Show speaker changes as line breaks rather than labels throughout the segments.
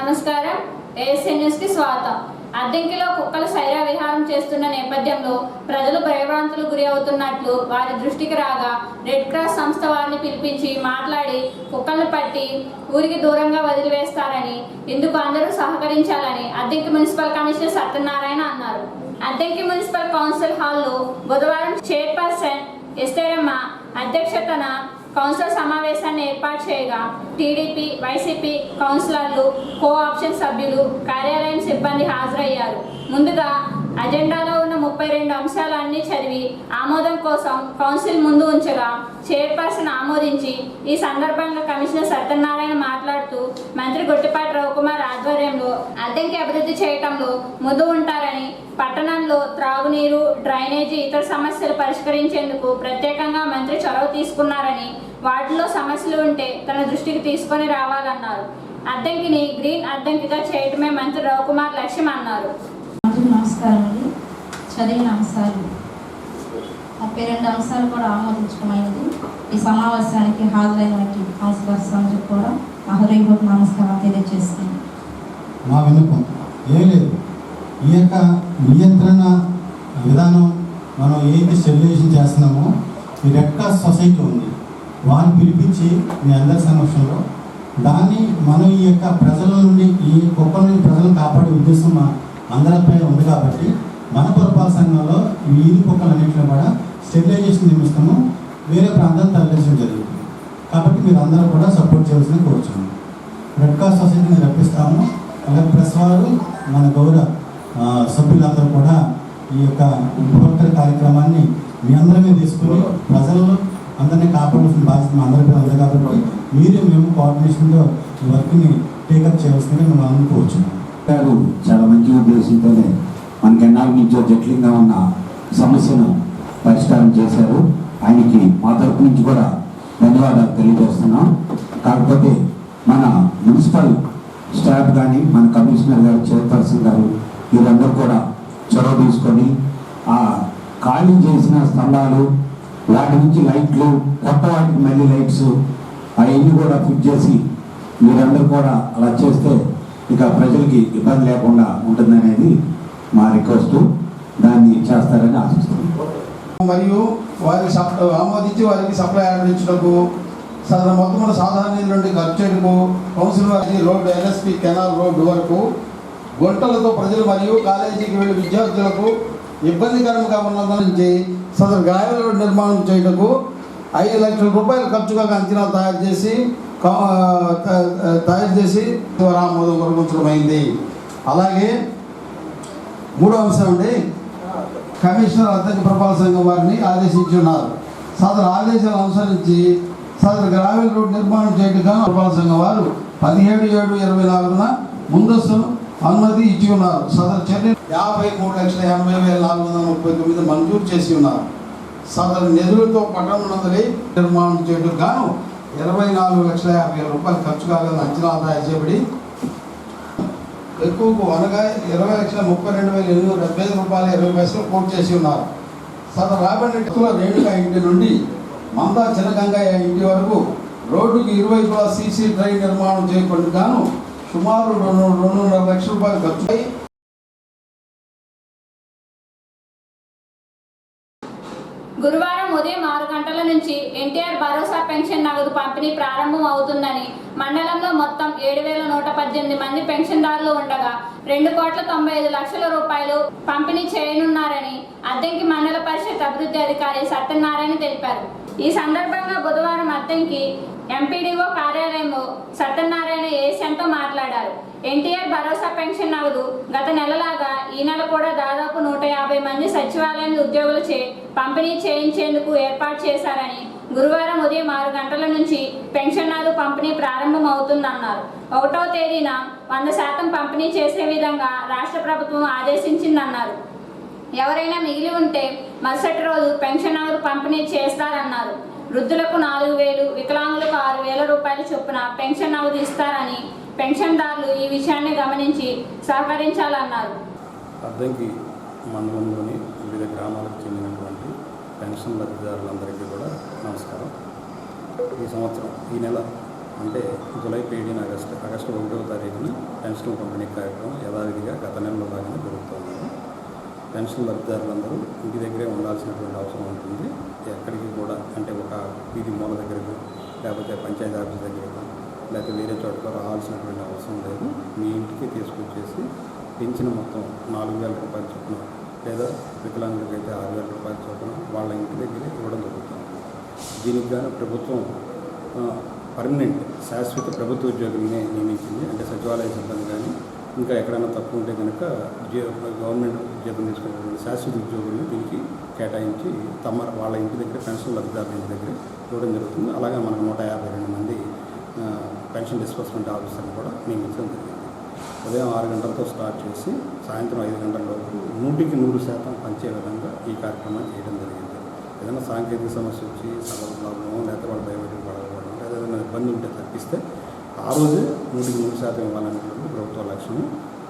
నమస్కారం. ASN news కి స్వాగతం. అద్దెంకిలో కుక్కలు శైర్య విహారం చేస్తున్న నేపథ్యంలో ప్రజలు భయభ్రాంతులకు గురి అవుతున్నట్లు వారి దృష్టికి రాగా రెడ్ క్రాస్ సంస్థ వారిని పిలిపించి మాట్లాడి కుక్కలను పట్టి ఊరికి దూరంగా వదిలివేస్తారని, ఇందుకు అందరూ సహకరించాలని అద్దెంకి మున్సిపల్ కమిషనర్ సత్యనారాయణ అన్నారు. అద్దెంకి మున్సిపల్ కౌన్సిల్ హాల్లో బుధవారం చైర్పర్సన్ ఎస్తేరమ్మ అధ్యక్షతన కౌన్సిలర్ సమావేశాన్ని ఏర్పాటు చేయగా టీడీపీ, వైసీపీ కౌన్సిలర్లు, కో-ఆప్షన్ సభ్యులు, కార్యాలయం సిబ్బంది హాజరయ్యారు. ముందుగా అజెండాలో ఉన్న 32 అంశాలన్నీ చదివి ఆమోదం కోసం కౌన్సిల్ ముందు ఉంచగా చైర్పర్సన్ ఆమోదించి ఈ సందర్భంగా కమిషనర్ సత్యనారాయణ మాట్లాడుతూ మంత్రి గొట్టిపాటి రవికుమార్ ఆధ్వర్యంలో అద్దెంకి అభివృద్ధి చేయటంలో ముందు ఉంటారని, పట్టణంలో త్రాగునీరు, డ్రైనేజీ, ఇతర సమస్యలు పరిష్కరించేందుకు ప్రత్యేకంగా మంత్రి చొరవ తీసుకున్నారని, వాటిలో సమస్యలు ఉంటే తన దృష్టికి తీసుకొని రావాలన్నారు. అద్దెంకిని గ్రీన్ అద్దెంకిగా చేయటమే మంత్రి రవికుమార్ లక్ష్యం అన్నారు.
నమస్కారం అండి. చదివిన అంశాలు 32 అంశాలు కూడా ఆమోదించడమైనది. ఈ సమావేశానికి హాజరైనటువంటి కౌన్సిలర్స్ అందరూ కూడా హృదయపూర్వక నమస్కారం తెలియజేస్తుంది.
మా విన్నపం ఏం లేదు, ఈ యొక్క నియంత్రణ విధానం మనం ఏంటి స్టెబిలైజేషన్ చేస్తున్నామో ఈ రెడ్ క్రాస్ సొసైటీ ఉంది, వారిని పిలిపించి మీ అందరి సమక్షంలో దాన్ని మనం ఈ యొక్క ప్రజల నుండి ఈ కుక్కల నుండి ప్రజలను కాపాడే ఉద్దేశం అందరిపై ఉంది. కాబట్టి మన పురపాలక సంఘంలో ఈ వీధి కుక్కలన్నింటిలో కూడా స్టెబిలైజేషన్ నిమిత్తము వేరే ప్రాంతాలు తరలించడం జరుగుతుంది. కాబట్టి మీరు అందరూ కూడా సపోర్ట్ చేయాల్సింది కోరుచున్నాం. రెడ్ క్రాస్ సొసైటీని రప్పిస్తాము. అలాగే ప్రెస్ వారు, మన గౌరవ సభ్యులందరూ కూడా ఈ యొక్క ఉపభోక్తల కార్యక్రమాన్ని మీ అందరి మీద తీసుకుని ప్రజల్లో అందరినీ కాపాడాల్సిన బాధ్యత మా అందరిపై ఉంది. కాబట్టి మేము కోఆర్డినేషన్లో ఈ వర్క్ని టేకప్ చేయాల్సిందిగా మేము అందరూ కోరుచున్నాం.
చాలా మంచి ఉద్దేశంతోనే మనకి ఎన్నాళ్ళ నుంచో జటిలంగా ఉన్న సమస్యను పరిష్కారం చేశారు. ఆయనకి మా తరపు నుంచి కూడా ధన్యవాదాలు తెలియజేస్తున్నాం. కాకపోతే మన మున్సిపల్ స్టాఫ్ కానీ, మన కమిషనర్ గారు, చైర్పర్సన్ గారు వీరందరూ కూడా చొరవ తీసుకొని ఆ ఖాళీ చేసిన స్తంభాలు, వాటి నుంచి లైట్లు, కొత్త వాటికి మళ్ళీ లైట్స్ అవన్నీ కూడా ఫిట్ చేసి మీరందరూ కూడా అలా చేస్తే ఇక ప్రజలకి ఇబ్బంది లేకుండా ఉంటుందనేది మా రిక్వెస్ట్. దాన్ని చేస్తారని ఆశిస్తున్నాం.
మరియు వారికి ఆమోదించి వారికి సప్లై అందించడకు మొత్తం సాధారణ నిధుల నుండి ఖర్చు చేయడకు కౌన్సిల్ వారికి రోడ్డు, ఎన్ఎస్పి కెనాల్ రోడ్డు వరకు గుంటలతో ప్రజలు మరియు కాలేజీకి వెళ్ళే విద్యార్థులకు ఇబ్బందికరంగా ఉన్నదాని నుంచి సదరు గ్రావెల్ రోడ్డు నిర్మాణం చేయటకు 5 లక్షల రూపాయలు ఖర్చుగా అంచనా తయారు చేసి ఆమోదం కొరకుంచడమైంది. అలాగే 3వ అంశం అండి, కమిషనర్ అద్దెంకి పురపాలక సంఘం వారిని ఆదేశించి ఉన్నారు. సదరు ఆదేశాలు అనుసరించి సదరు గ్రావెల్ రోడ్ నిర్మాణం చేయటంగా పురపాలక సంఘం వారు 17/7/24 ముందస్తు అనుమతి ఇచ్చి ఉన్నారు. సదరు చర్య 53,80,439 మంజూరు చేసి ఉన్నారు. సదరు నిధులతో పట్టణంలో నిర్మాణం చేయడం గాను 24,50,000 రూపాయలు ఖర్చు కావాలని అంచనా ఆదాయం చేయబడి ఎక్కువకు అనగా 20,32,875 రూపాయలు 20 పైసలు పోటీ చేసి ఉన్నారు. సదరు రాబడిన రేణుకా ఇంటి నుండి మందా చిన్నగంగయ్య ఇంటి వరకు రోడ్డుకి ఇరువైపులా సీసీ డ్రైన్ నిర్మాణం చేయబడి గాను సుమారు 2.5 లక్షల రూపాయలు ఖర్చు అయి
గురువారం ఉదయం 6 గంటల నుంచి ఎన్టీఆర్ భరోసా పెన్షన్ నగదు పంపిణీ ప్రారంభం అవుతుందని, మండలంలో మొత్తం 7,118 మంది పెన్షన్దారులు ఉండగా 2,95,00,000 రూపాయలు పంపిణీ చేయనున్నారని అద్దెంకి మండల పరిషత్ అభివృద్ధి అధికారి సత్యనారాయణ తెలిపారు. ఈ సందర్భంగా బుధవారం అద్దెంకి ఎంపీడీఓ కార్యాలయంలో సత్యనారాయణ ఏఎస్ఎన్తో మాట్లాడారు. ఎన్టీఆర్ భరోసా పెన్షన్ నగదు గత నెలలాగా ఈ నెల కూడా దాదాపు 150 మంది సచివాలయం ఉద్యోగులచే పంపిణీ చేయించేందుకు ఏర్పాటు చేశారని, గురువారం ఉదయం 6 గంటల నుంచి పెన్షన్ నగదు పంపిణీ ప్రారంభం అవుతుందన్నారు. 1వ తేదీన 100% పంపిణీ చేసే విధంగా రాష్ట్ర ప్రభుత్వం ఆదేశించిందన్నారు. ఎవరైనా మిగిలి ఉంటే మరుసటి రోజు పెన్షన్ నగదు పంపిణీ చేస్తారన్నారు. వృద్ధులకు 4,000, వికలాంగులకు 6,000 రూపాయల చొప్పున పెన్షన్ నగదు ఇస్తారని పెన్షన్దారులు ఈ విషయాన్ని గమనించి సహకరించాలన్నారు.
అద్దెంకి మండలంలోని వివిధ గ్రామాలకు చెందినటువంటి పెన్షన్ లబ్ధిదారులందరికీ కూడా నమస్కారం. ఈ సంవత్సరం ఈ నెల అంటే జూలై 15 ఆగస్టు 1వ తారీఖున పెన్షన్ సిస్టమ్ పంపిణీ కార్యక్రమం యథావిధిగా గత నెలలో లాగానే జరుగుతుంది. పెన్షన్ లబ్ధిదారులందరూ ఇంటి దగ్గరే ఉండాల్సినటువంటి అవసరం ఉంటుంది. ఎక్కడికి కూడా అంటే ఒక వీధి మూల దగ్గరకు లేకపోతే పంచాయతీ ఆఫీస్ దగ్గరకు లేకపోతే వేరే చోటకు రావాల్సినటువంటి అవసరం లేదు. మీ ఇంటికి తీసుకొచ్చేసి పెంచిన మొత్తం 4,000 రూపాయల చొప్పున లేదా వికలాంగులకి అయితే 6,000 రూపాయల చొప్పున వాళ్ళ ఇంటి దగ్గరే ఇవ్వడం జరుగుతుంది. దీనికి గాను ప్రభుత్వం పర్మనెంట్ శాశ్వత ప్రభుత్వ ఉద్యోగుల్ని నియమించింది. అంటే సచివాలయ సిబ్బంది కానీ ఇంకా ఎక్కడైనా తక్కువ ఉంటే కనుక గవర్నమెంట్ ఉద్యోగం తీసుకునేటువంటి శాశ్వత ఉద్యోగుల్ని దీనికి కేటాయించి వాళ్ళ ఇంటి దగ్గర పెన్షన్ లబ్ధిదారుల ఇంటి దగ్గర ఇవ్వడం జరుగుతుంది. అలాగే మనకు 152 మంది పెన్షన్ డిస్బర్స్మెంట్ ఆఫీసర్ని కూడా నియమించడం జరిగింది. ఉదయం 6 గంటలతో స్టార్ట్ చేసి సాయంత్రం 5 గంటల లోపు 100% పంచే విధంగా ఈ కార్యక్రమాన్ని చేయడం జరిగింది. ఏదైనా సాంకేతిక సమస్య వచ్చి సగం ప్రాబ్లమో లేకపోతే వాళ్ళు బయోమెట్రిక్ పడకపోవడం లేదా ఏదైనా ఇబ్బంది ఉంటే తప్పిస్తే ఆ రోజే 100% ఇవ్వాలనేటువంటి ప్రభుత్వ లక్ష్యం.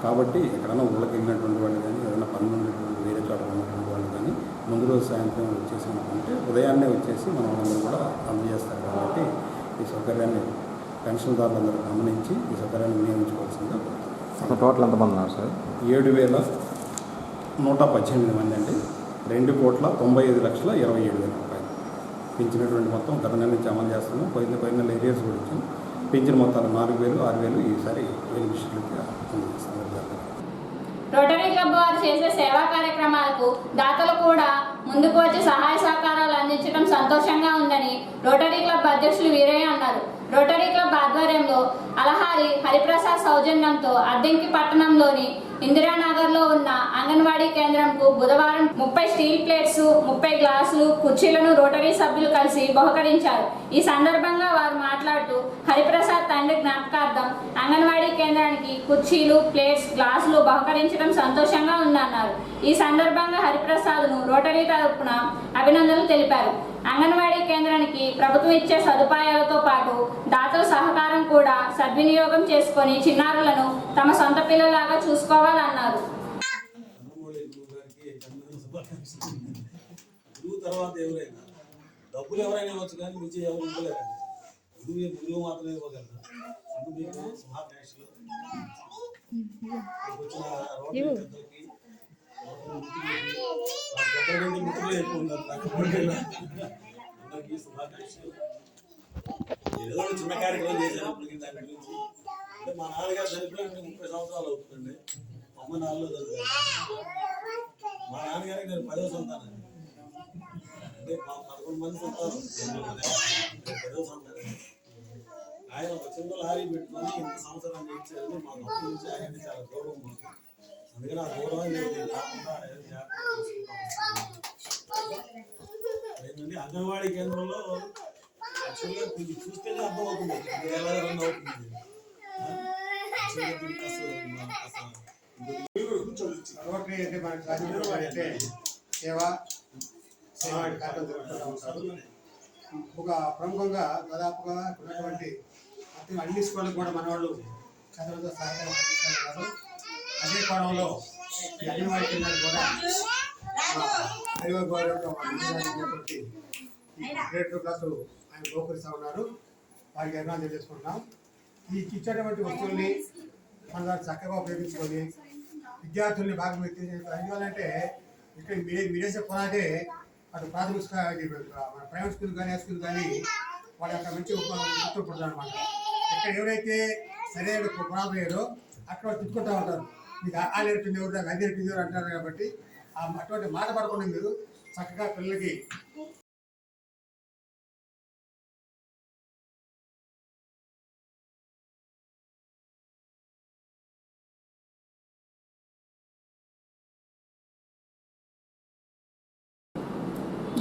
కాబట్టి ఎక్కడైనా ఊళ్ళకి వెళ్ళినటువంటి వాళ్ళు కానీ ఏదైనా పనులు ఉన్నటువంటి వేరే చోట ఉన్నటువంటి వాళ్ళు కానీ ముందు రోజు సాయంత్రం వచ్చేసినట్టుంటే ఉదయాన్నే వచ్చేసి మన వాళ్ళందరూ కూడా అందజేస్తారు. కాబట్టి ఈ సౌకర్యాన్ని పెన్షన్దారులందరూ గమనించి ఈ సౌకర్యాన్ని వినియోగించుకోవాల్సిందిగా
టోటల్ ఎంతమంది ఉన్నారు సార్?
7,118 మంది అండి. 2,95,27,000 రూపాయలు పెంచినటువంటి మొత్తం గత నెల నుంచి అమలు చేస్తున్నాం. పోయిన నెల ఏరియాస్ కూడా ఇచ్చాం. పెంచిన మొత్తాలు 4,000, 6,000 ఈసారి బెనిఫిషియరీకి అందజేస్తున్నారు.
రోటరీ క్లబ్ వారు చేసే సేవా కార్యక్రమాలకు దాతలు కూడా ముందుకు వచ్చి సహాయ సహకారాలు అందించడం సంతోషంగా ఉందని రోటరీ క్లబ్ అధ్యక్షులు వీరయ్య అన్నారు. రోటరీ క్లబ్ ఆధ్వర్యంలో అలహారి హరిప్రసాద్ సౌజన్యంతో అద్దెంకి పట్టణంలోని ఇందిరానగర్లో ఉన్న అంగన్వాడీ కేంద్రంకు బుధవారం 30 స్టీల్ ప్లేట్స్, 30 గ్లాసులు, కుర్చీలను రోటరీ సభ్యులు కలిసి బహుకరించారు. ఈ సందర్భంగా వారు మాట్లాడుతూ హరిప్రసాద్ తండ్రి జ్ఞాపకార్థం అంగన్వాడీ కేంద్రానికి కుర్చీలు, ప్లేట్స్, గ్లాసులు బహుకరించడం సంతోషంగా ఉందన్నారు. ఈ సందర్భంగా హరిప్రసాద్ను రోటరీ తరపున అభినందనలు తెలిపారు. అంగన్వాడీ కేంద్రానికి ప్రభుత్వం ఇచ్చే సదుపాయాలతో పాటు దాతల సహకారం కూడా సద్వినియోగం చేసుకొని చిన్నారులను తమ సొంత పిల్లలాగా చూసుకోవాలన్నారు.
తర్వాత ఎవరైనా డబ్బులు ఎవరైనా ఇవ్వచ్చు కానీ మించి ఎవరు ఇవ్వలేరండి. గురువు మాత్రమే ఇవ్వగలరు. అందుకు శుభాకాంక్షలు. వచ్చిన మిత్రులు ఎక్కువ ఉన్నారు. అందరికీ శుభాకాంక్షలు. ఏదో చిన్న కార్యక్రమం చేశాను దాని గురించి. అంటే మా నాన్నగారు చనిపోయి 30 సంవత్సరాలు అవుతుందండి. అమ్మ 4లో చదివారు. మా నాన్నగారికి నేను 10వ సంతానం. అంటే మా 11 మంది సంతానం. 10వ సంతానం. ఆయన ఒక చిన్న లారీ పెట్టుకొని ఇంత సంవత్సరం చేయించారని మాకు అప్పటి నుంచి ఆయన చాలా గౌరవం మాకు. అందుకని ఆ గౌరవాన్ని కాకుండా ఏంటంటే అంగన్వాడీ కేంద్రంలో యాక్చువల్గా కొంచెం చూస్తేనే అర్థమవుతుంది ఎలా రన్ అవుతుంది.
రోటరీ అంటే మనకి అంటే సేవ కార్యక్రమం ఒక ప్రముఖంగా దాదాపుగా ఉన్నటువంటి అన్ని స్కూళ్ళకు కూడా మన వాళ్ళు చదువులతో సహకారం అందిస్తున్నారు. అదే కోణంలో ఈ అంగన్వాడీ కేంద్రాలు కూడా ఈ గ్రేడ్ 2 క్లాసు ఆయన బహుకరిస్తూ ఉన్నారు. వారికి అభినందన తెలియజేసుకుంటున్నాం. ఈ ఇచ్చేటువంటి వస్తువుల్ని మన దాన్ని చక్కగా ఉపయోగించుకొని విద్యార్థుల్ని బాగా ఎందువల్లంటే ఇక్కడ మీరేసే పునాదే అటు ప్రాథమిక మన ప్రైవేట్ స్కూల్ కానీ స్కూల్ కానీ వాళ్ళ యొక్క మంచి ఉపయోగపడుతుంది అనమాట. ఇక్కడ ఎవరైతే సరైన పునాదులు లేదో అక్కడ తిట్టుకుంటూ ఉంటారు. మీకు ఆ నేర్పింది ఎవరు, అది నేర్పింది ఎవరు అంటారు. కాబట్టి అటువంటి మాట పడకుండా మీరు చక్కగా పిల్లలకి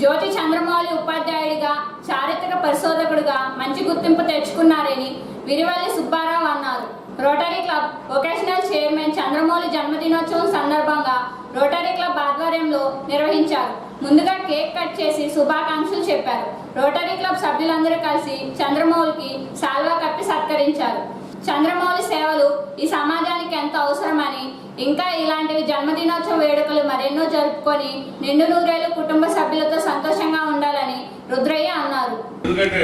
జ్యోతి చంద్రమౌళి ఉపాధ్యాయుడిగా, చారిత్రక పరిశోధకుడిగా మంచి గుర్తింపు తెచ్చుకున్నారని విరివల్లి సుబ్బారావు అన్నారు. Rotary club vocational chairman Chandramouli జన్మదినోత్సవం సందర్భంగా రోటరీ క్లబ్ ఆధ్వర్యంలో నిర్వహించారు. ముందుగా కేక్ కట్ చేసి శుభాకాంక్షలు చెప్పారు. రోటరీ క్లబ్ సభ్యులందరూ కలిసి చంద్రమౌళికి శాల్వా కప్పి సత్కరించారు. చంద్రమౌళి సేవలు ఈ సమాజానికి ఎంతో అవసరమని, ఇంకా ఇలాంటివి జన్మదినోత్సవ వేడుకలు మరెన్నో జరుపుకొని నిండు నూరేళ్లు కుటుంబ సభ్యులతో సంతోషంగా ఉండాలని రుద్రయ్య అన్నారు.
ఎందుకంటే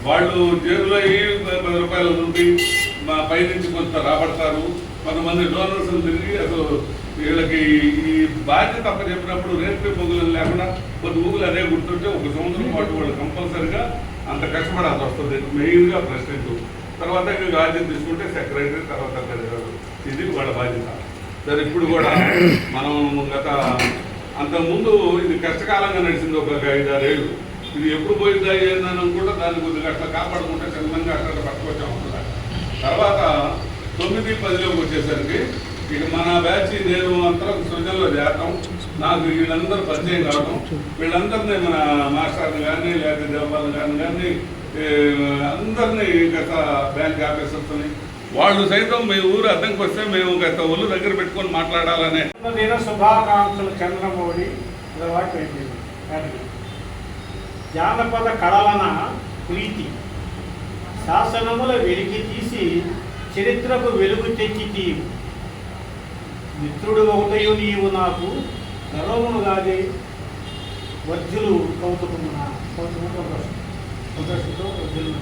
వాళ్ళు జేబులో 10 రూపాయలు రూపీ మా పైనుంచి కొంత రాబడతారు. కొంతమంది డోనర్స్ తిరిగి అసలు వీళ్ళకి ఈ బాధ్యత తప్ప చెప్పినప్పుడు రేపు మొగులు లేకుండా కొన్ని ఊగులు అదే గుర్తుంటే ఒక సంవత్సరం పాటు వాళ్ళు కంపల్సరిగా అంత కష్టపడాల్సి వస్తుంది. మెయిన్గా ప్రెసిడెంట్, తర్వాత ఇంకా బాధ్యత తీసుకుంటే సెక్రటరీ, తర్వాత ఇది వాళ్ళ బాధ్యత. సరే, ఇప్పుడు కూడా మనం అంతకుముందు ఇది కష్టకాలంగా నడిచింది ఒక 5-6 ఏళ్ళు. ఇది ఎప్పుడు పోయిందా ఏందని కూడా దాన్ని కొద్దిగా అట్లా కాపాడుకుంటే చందంగా అట్లా పట్టుకొచ్చాము. తర్వాత 9-10లోకి వచ్చేసరికి ఇక మన బ్యాచ్ నేను అంతా సృజనలో చేరటం, నాకు వీళ్ళందరూ పరిచయం కావడం, వీళ్ళందరినీ మన మాస్టర్ని కానీ లేకపోతే దేవాలను కానీ అందరినీ గత బ్యాంక్ ఆఫీసర్స్ని వాళ్ళు సైతం మీ ఊరు అద్దెకి వస్తే మేము గత ఒళ్ళు దగ్గర పెట్టుకొని మాట్లాడాలనే
శుభాకాంక్షలు. చంద్రమౌళి జానపద కళలన ప్రీతి శాసనముల వెలికి తీసి చరిత్రకు వెలుగు తెచ్చి తీవు మిత్రుడు ఒకటయు నీవు నాకు గర్వమును కాదే వజ్జులు కౌతుకమున ప్రదర్శితో వజ్జులు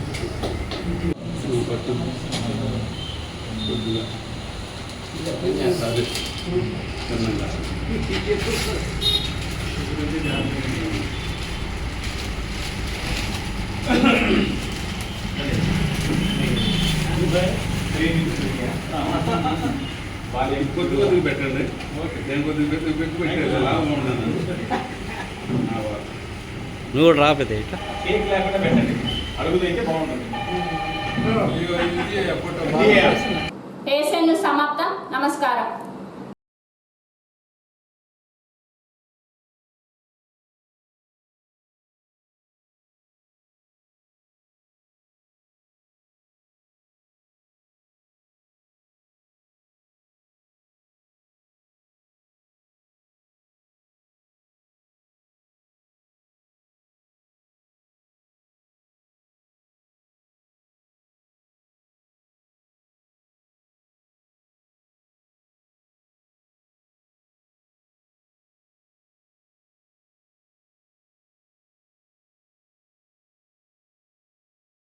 కొద్దిగా పెట్టండి. నేను కొద్దిగా పెట్టి పెట్టే లాభం ఉన్నాను.
నువ్వు కూడా రాకపోతే ఇట్లా
కేక్ లేకుండా పెట్టండి, అడుగుదైతే బాగుంటుంది.
ఏసెన్ను సమాప్తం. నమస్కారం.